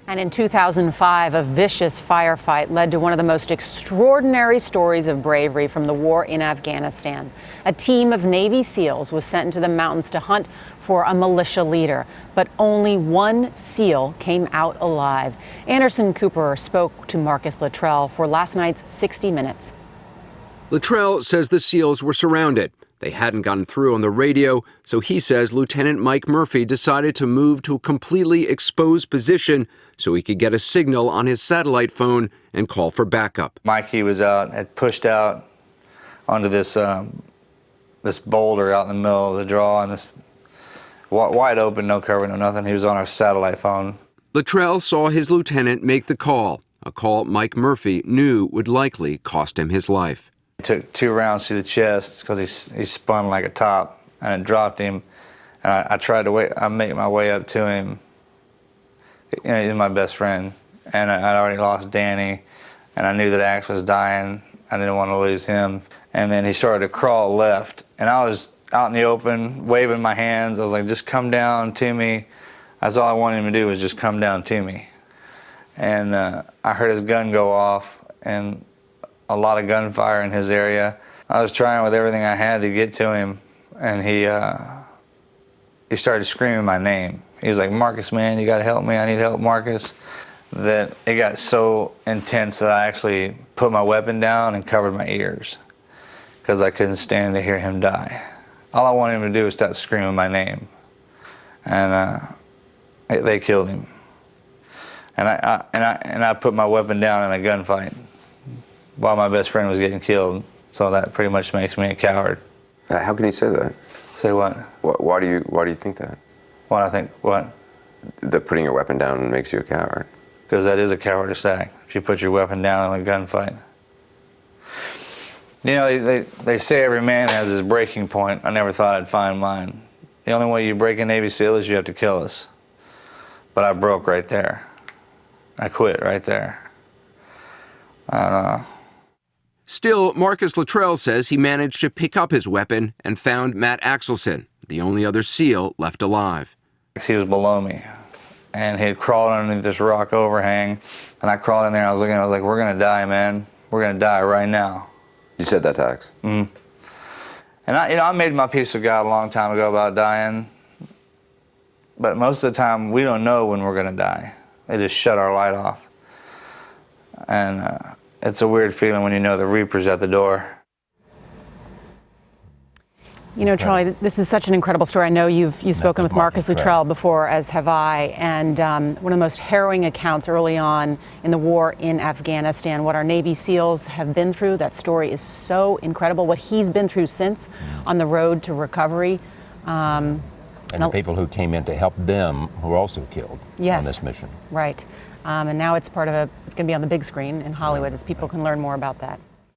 And in 2005, a vicious firefight led to one of the most extraordinary stories of bravery from the war in Afghanistan. A team of Navy SEALs was sent into the mountains to hunt for a militia leader, but only one SEAL came out alive. Anderson Cooper spoke to Marcus Luttrell for last night's 60 Minutes. Luttrell says the SEALs were surrounded. They hadn't gotten through on the radio, so he says Lieutenant Mike Murphy decided to move to a completely exposed position so he could get a signal on his satellite phone and call for backup. Mikey was out, had pushed out onto this this boulder out in the middle of the draw, and this wide open, no cover, no nothing. He was on our satellite phone. Luttrell saw his lieutenant make the call, a call Mike Murphy knew would likely cost him his life. He took 2 rounds to the chest because he spun like a top, and it dropped him. And I tried to I made my way up to him. You know, he's my best friend, and I'd already lost Danny, and I knew that Axe was dying. I didn't want to lose him. And then he started to crawl left, and I was out in the open, waving my hands. I was like, just come down to me. That's all I wanted him to do, was just come down to me. And I heard his gun go off, and a lot of gunfire in his area. I was trying with everything I had to get to him, and he started screaming my name. He was like, Marcus, man, you gotta help me, I need help, Marcus. That it got so intense that I actually put my weapon down and covered my ears because I couldn't stand to hear him die. All I wanted him to do was stop screaming my name. And they killed him. And I put my weapon down in a gunfight while my best friend was getting killed. So that pretty much makes me a coward. How can you say that? Say what? Why do you think that? Why do I think what? That putting your weapon down makes you a coward. Because that is a cowardice act, if you put your weapon down in a gunfight. You know, they say every man has his breaking point. I never thought I'd find mine. The only way you break a Navy SEAL is you have to kill us. But I broke right there. I quit right there. I don't know. Still, Marcus Luttrell says he managed to pick up his weapon and found Matt Axelson, the only other SEAL left alive. He was below me, and he had crawled underneath this rock overhang, and I crawled in there, and I was looking, I was like, we're gonna die, man. We're gonna die right now. You said that to Axe? Mm-hmm. And I made my peace with God a long time ago about dying, but most of the time, we don't know when we're gonna die. They just shut our light off. And it's a weird feeling when you know the Reaper's at the door. You know, Charlie, this is such an incredible story. I know you've spoken with Marcus Luttrell before, as have I, and one of the most harrowing accounts early on in the war in Afghanistan, what our Navy SEALs have been through. That story is so incredible, what he's been through since on the road to recovery. And the people who came in to help them who were also killed on this mission. Right. And now it's going to be on the big screen in Hollywood as people can learn more about that.